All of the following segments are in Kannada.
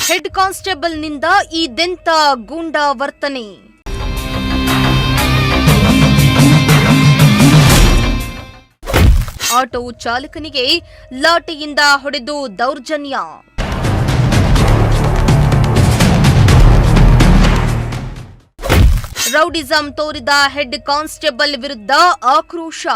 ಹೆಡ್ ಕಾನ್ಸ್ಟೇಬಲ್ನಿಂದ ಇದೆಂತ ಗೂಂಡಾ ವರ್ತನೆ. ಆಟೋ ಚಾಲಕನಿಗೆ ಲಾಠಿಯಿಂದ ಹೊಡೆದು ದೌರ್ಜನ್ಯ. ರೌಡಿಸಂ ತೋರಿದ ಹೆಡ್ ಕಾನ್ಸ್ಟೇಬಲ್ ವಿರುದ್ಧ ಆಕ್ರೋಶ.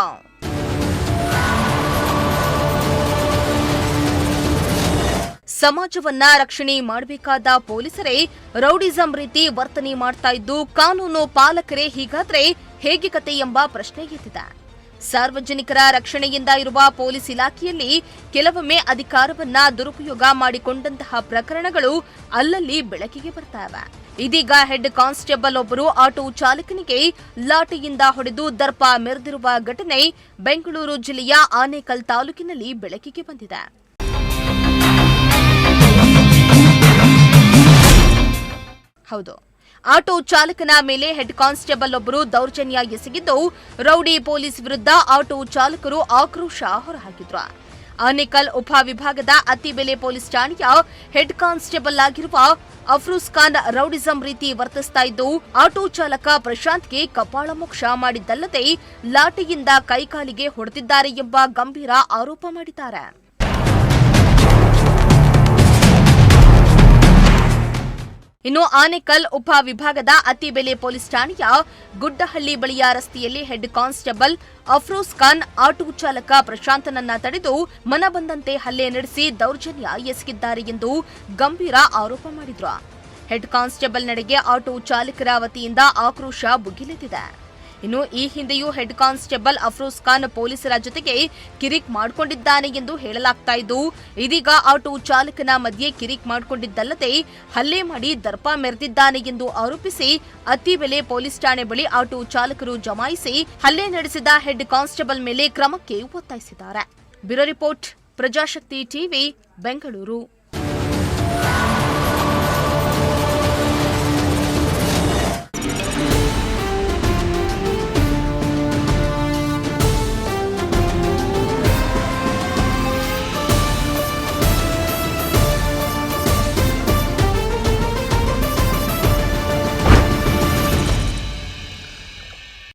ಸಮಾಜವನ್ನ ರಕ್ಷಣೆ ಮಾಡಬೇಕಾದ ಪೊಲೀಸರೇ ರೌಡಿಸಂ ರೀತಿ ವರ್ತನೆ ಮಾಡ್ತಾ ಇದ್ದು, ಕಾನೂನು ಪಾಲಕರೇ ಹೀಗಾದ್ರೆ ಹೇಗೆ ಕತೆ ಎಂಬ ಪ್ರಶ್ನೆ ಎದ್ದಿದೆ. ಸಾರ್ವಜನಿಕರ ರಕ್ಷಣೆಯಿಂದ ಇರುವ ಪೊಲೀಸ್ ಇಲಾಖೆಯಲ್ಲಿ ಕೆಲವೊಮ್ಮೆ ಅಧಿಕಾರವನ್ನ ದುರುಪಯೋಗ ಮಾಡಿಕೊಂಡಂತಹ ಪ್ರಕರಣಗಳು ಅಲ್ಲಲ್ಲಿ ಬೆಳಕಿಗೆ ಬರ್ತಾವೆ. ಇದೀಗ ಹೆಡ್ ಕಾನ್ಸ್ಟೇಬಲ್ ಒಬ್ಬರು ಆಟೋ ಚಾಲಕನಿಗೆ ಲಾಠಿಯಿಂದ ಹೊಡೆದು ದರ್ಪ ಮೆರೆದಿರುವ ಘಟನೆ ಬೆಂಗಳೂರು ಜಿಲ್ಲೆಯ ಆನೇಕಲ್ ತಾಲೂಕಿನಲ್ಲಿ ಬೆಳಕಿಗೆ ಬಂದಿದೆ. ಹೌದು, ಆಟೋ ಚಾಲಕನ ಮೇಲೆ ಹೆಡ್ ಕಾನ್ಸ್ಟೇಬಲ್ ಒಬ್ಬರು ದೌರ್ಜನ್ಯ ಎಸಗಿದ್ದು, ರೌಡಿ ಪೊಲೀಸ್ ವಿರುದ್ಧ ಆಟೋ ಚಾಲಕರು ಆಕ್ರೋಶ ಹೊರಹಾಕಿದ್ರು. ಆನೇಕಲ್ ಉಪವಿಭಾಗದ ಅತ್ತಿಬೆಲೆ ಪೊಲೀಸ್ ಠಾಣೆಯ ಹೆಡ್ ಕಾನ್ಸ್ಟೇಬಲ್ ಆಗಿರುವ ಅಫ್ರೂಸ್ ಖಾನ್ ರೌಡಿಸಂ ರೀತಿ ವರ್ತಿಸ್ತಾ ಇದ್ದು, ಆಟೋ ಚಾಲಕ ಪ್ರಶಾಂತ್ಗೆ ಕಪಾಳ ಮೋಕ್ಷ ಮಾಡಿದ್ದಲ್ಲದೆ ಲಾಠಿಯಿಂದ ಕೈಕಾಲಿಗೆ ಹೊಡೆದಿದ್ದಾರೆ ಎಂಬ ಗಂಭೀರ ಆರೋಪ ಮಾಡಿದ್ದಾರೆ. ಇನ್ನು ಆನೇಕಲ್ ಉಪವಿಭಾಗದ ಅತ್ತಿಬೆಲೆ ಪೊಲೀಸ್ ಠಾಣೆಯ ಗುಡ್ಡಹಳ್ಳಿ ಬಳಿಯ ರಸ್ತೆಯಲ್ಲಿ ಹೆಡ್ ಕಾನ್ಸ್ಟೇಬಲ್ ಅಫ್ರೋಸ್ ಖಾನ್ ಆಟೋ ಚಾಲಕ ಪ್ರಶಾಂತನನ್ನ ತಡೆದು ಮನಬಂದಂತೆ ಹಲ್ಲೆ ನಡೆಸಿ ದೌರ್ಜನ್ಯ ಎಸಗಿದ್ದಾರೆ ಎಂದು ಗಂಭೀರ ಆರೋಪ ಮಾಡಿದ್ರು. ಹೆಡ್ ಕಾನ್ಸ್ಟೇಬಲ್ ನಡೆಗೆ ಆಟೋ ಚಾಲಕರ ವತಿಯಿಂದ ಆಕ್ರೋಶ ಭುಗಿಲೆದ್ದಿದೆ. ಇನ್ನು ಈ ಹಿಂದೆಯೂ ಹೆಡ್ ಕಾನ್ಸ್ಟೇಬಲ್ ಅಫ್ರೋಸ್ ಖಾನ್ ಪೊಲೀಸರ ಜೊತೆಗೆ ಕಿರಿಕ್ ಮಾಡಿಕೊಂಡಿದ್ದಾನೆ ಎಂದು ಹೇಳಲಾಗ್ತಾ ಇದ್ದು, ಇದೀಗ ಆಟೋ ಚಾಲಕನ ಮಧ್ಯೆ ಕಿರಿಕ್ ಮಾಡಿಕೊಂಡಿದ್ದಲ್ಲದೆ ಹಲ್ಲೆ ಮಾಡಿ ದರ್ಪ ಮೆರೆದಿದ್ದಾನೆ ಎಂದು ಆರೋಪಿಸಿ ಅತ್ತಿಬೆಲೆ ಪೊಲೀಸ್ ಠಾಣೆ ಬಳಿ ಆಟೋ ಚಾಲಕರು ಜಮಾಯಿಸಿ ಹಲ್ಲೆ ನಡೆಸಿದ ಹೆಡ್ ಕಾನ್ಸ್ಟೇಬಲ್ ಮೇಲೆ ಕ್ರಮಕ್ಕೆ ಒತ್ತಾಯಿಸಿದ್ದಾರೆ. Bureau report, Prajashakti TV, Bengaluru.